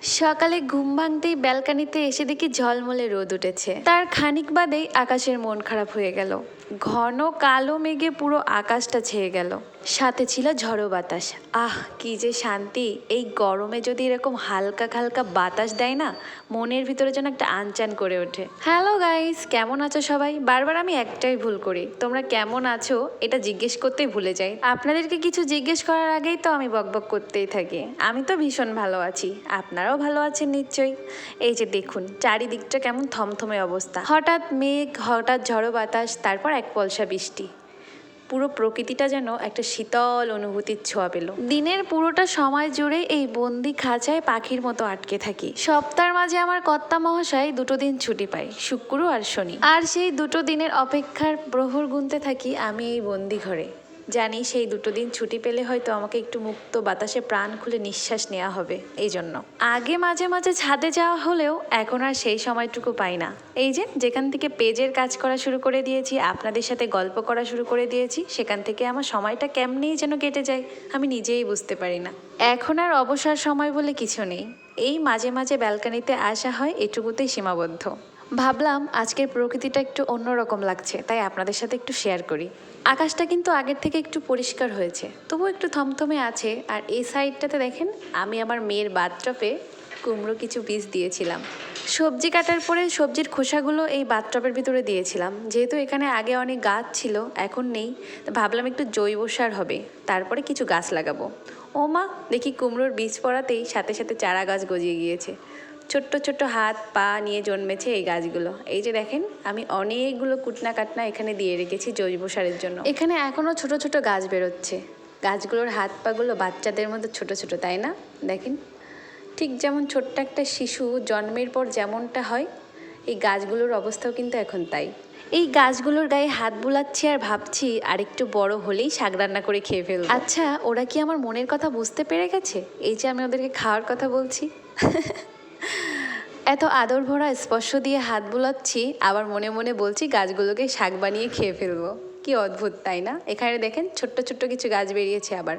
সকালে ঘুম ভাঙতেই ব্যালকানিতে এসে দেখি ঝলমলে রোদ উঠেছে। তার খানিক বাদেই আকাশের মন খারাপ হয়ে গেল। ঘন কালো মেঘে পুরো আকাশটা ছেয়ে গেল, সাথে ছিল ঝড়ো বাতাস। আহ, কি যে শান্তি! এই গরমে যদি এরকম হালকা হালকা বাতাস দেয় না, মনের ভিতরে যেন একটা আনচান করে ওঠে। হ্যালো গাইস, কেমন আছো সবাই? বারবার আমি একটাই ভুল করি, তোমরা কেমন আছো এটা জিজ্ঞেস করতেই ভুলে যাই। আপনাদেরকে কিছু জিজ্ঞেস করার আগেই তো আমি বকবক করতেই থাকি। আমি তো ভীষণ ভালো আছি, আপনারাও ভালো আছেন নিশ্চয়ই। এই যে দেখুন চারিদিকটা কেমন থমথমে অবস্থা, হঠাৎ মেঘ, হঠাৎ ঝড়ো বাতাস, তারপর এক পলসা বৃষ্টি। পুরো প্রকৃতিটা যেন একটা শীতল অনুভূতির ছোঁয়া পেল। দিনের পুরোটা সময় জুড়ে এই বন্দি খাঁচায় পাখির মতো আটকে থাকি। সপ্তাহের মাঝে আমার কর্তা মহাশয় 2 দিন ছুটি পায়, শুক্র আর শনি। আর সেই 2 দিনের অপেক্ষার প্রহর গুনতে থাকি আমি এই বন্দি ঘরে। জানি সেই 2 দিন ছুটি পেলে হয়তো আমাকে একটু মুক্ত বাতাসে প্রাণ খুলে নিঃশ্বাস নেওয়া হবে। এই জন্য আগে মাঝে মাঝে ছাদে যাওয়া হলেও এখন আর সেই সময়টুকু পাই না। এই যে যেখান থেকে পেজের কাজ করা শুরু করে দিয়েছি, আপনাদের সাথে গল্প করা শুরু করে দিয়েছি, সেখান থেকে আমার সময়টা কেমনেই যেন কেটে যায়, আমি নিজেই বুঝতে পারি না। এখন আর অবসর সময় বলে কিছু নেই। এই মাঝে মাঝে ব্যালকানিতে আসা হয়, এটুকুতেই সীমাবদ্ধ। ভাবলাম আজকের প্রকৃতিটা একটু অন্যরকম লাগছে, তাই আপনাদের সাথে একটু শেয়ার করি। আকাশটা কিন্তু আগের থেকে একটু পরিষ্কার হয়েছে, তবুও একটু থমথমে আছে। আর এই সাইডটাতে দেখেন, আমি আমার মেয়ের বাথটবে কুমড়ো কিছু বীজ দিয়েছিলাম। সবজি কাটার পরে সবজির খোসাগুলো এই বাথটবের ভিতরে দিয়েছিলাম। যেহেতু এখানে আগে অনেক গাছ ছিল, এখন নেই, তো ভাবলাম একটু জৈব সার হবে, তারপরে কিছু গাছ লাগাবো। ও মা, দেখি কুমড়োর বীজ পড়াতেই সাথে সাথে চারা গাছ গজিয়ে গিয়েছে। ছোট্ট ছোট্ট হাত পা নিয়ে জন্মেছে এই গাছগুলো। এই যে দেখেন, আমি অনেকগুলো কুটনা কাটনা এখানে দিয়ে রেখেছি জৈব সারের জন্য। এখানে এখনও ছোট ছোট গাছ বেরোচ্ছে। গাছগুলোর হাত পাগুলো বাচ্চাদের মতো ছোট ছোট, তাই না? দেখেন, ঠিক যেমন ছোট্ট একটা শিশু জন্মের পর যেমনটা হয়, এই গাছগুলোর অবস্থাও কিন্তু এখন তাই। এই গাছগুলোর গায়ে হাত বুলাচ্ছি আর ভাবছি আরেকটু বড় হলেই শাক রান্না করে খেয়ে ফেলবো। আচ্ছা, ওরা কি আমার মনের কথা বুঝতে পেরে গেছে? এই যে আমি ওদেরকে খাওয়ার কথা বলছি। এত আদর ভরা স্পর্শ দিয়ে হাত বুলাচ্ছি, আবার মনে মনে বলছি গাছগুলোকে শাক বানিয়ে খেয়ে ফেলবো। কি অদ্ভুত, তাই না? এখানে দেখেন ছোট্ট ছোট্ট কিছু গাছ বেরিয়েছে আবার।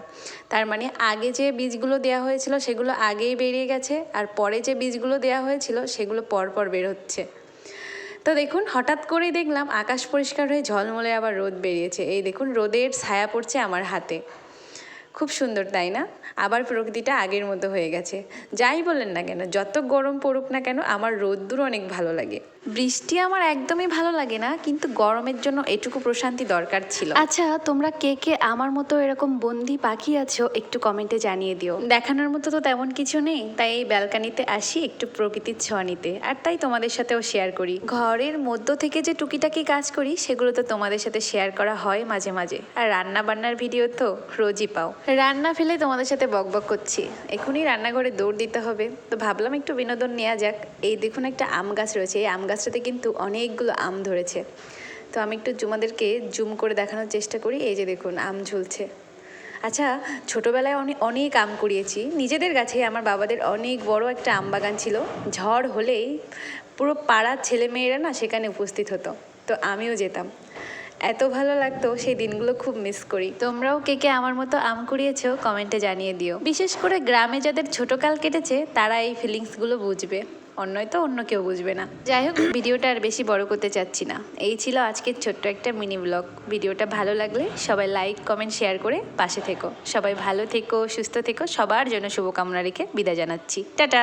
তার মানে আগে যে বীজগুলো দেওয়া হয়েছিল সেগুলো আগেই বেরিয়ে গেছে, আর পরে যে বীজগুলো দেওয়া হয়েছিল সেগুলো পরপর বের হচ্ছে। তো দেখুন, হঠাৎ করেই দেখলাম আকাশ পরিষ্কার হয়ে ঝলমলে আবার রোদ বেরিয়েছে। এই দেখুন, রোদের ছায়া পড়ছে আমার হাতে। খুব সুন্দর, তাই না? আবার প্রকৃতিটা আগের মতো হয়ে গেছে। যাই বলেন না কেন, যত গরম পড়ুক না কেন, আমার রোদ্দুর অনেক ভালো লাগে। বৃষ্টি আমার একদমই ভালো লাগে না, কিন্তু গরমের জন্য এটুকু প্রশান্তি দরকার ছিল। আচ্ছা, তোমরা কে কে আমার মতো এরকম বন্দি পাখি আছো একটু কমেন্টে জানিয়ে দিও। দেখানোর মতো তো তেমন কিছু নেই, তাই এই ব্যালকানিতে আসি একটু প্রকৃতির ছোঁয়া নিতে, আর তাই তোমাদের সাথেও শেয়ার করি। ঘরের মধ্য থেকে যে টুকিটাকি কাজ করি সেগুলো তো তোমাদের সাথে শেয়ার করা হয় মাঝে মাঝে, আর রান্না বান্নার ভিডিও তো রোজই পাও। রান্না ফেলে তোমাদের সাথে বকবক করছি, এখনই রান্নাঘরে দৌড় দিতে হবে, তো ভাবলাম একটু বিনোদন নেওয়া যাক। এই দেখুন, একটা আম গাছ রয়েছে, এই আম গাছটাতে কিন্তু অনেকগুলো আম ধরেছে। তো আমি একটু তোমাদেরকে জুম করে দেখানোর চেষ্টা করি। এই যে দেখুন, আম ঝুলছে। আচ্ছা, ছোটোবেলায় অনেক আম কুড়িয়েছি নিজেদের গাছে। আমার বাবাদের অনেক বড় একটা আম বাগান ছিল। ঝড় হলেই পুরো পাড়ার ছেলেমেয়েরা না সেখানে উপস্থিত হতো, তো আমিও যেতাম। এত ভালো লাগতো, সেই দিনগুলো খুব মিস করি। তোমরাও কে কে আমার মতো আম কুড়িয়েছো কমেন্টে জানিয়ে দিও। বিশেষ করে গ্রামে যাদের ছোটকাল কেটেছে তারা এই ফিলিংসগুলো বুঝবে, অন্যয় তো অন্য কেউ বুঝবে না। যাই হোক, ভিডিওটা আর বেশি বড় করতে চাচ্ছি না। এই ছিল আজকের ছোট্ট একটা মিনি ব্লগ। ভিডিওটা ভালো লাগলে সবাই লাইক কমেন্ট শেয়ার করে পাশে থেকো। সবাই ভালো থেকো, সুস্থ থেকো, সবার জন্য শুভকামনা রেখে বিদায় জানাচ্ছি। টাটা।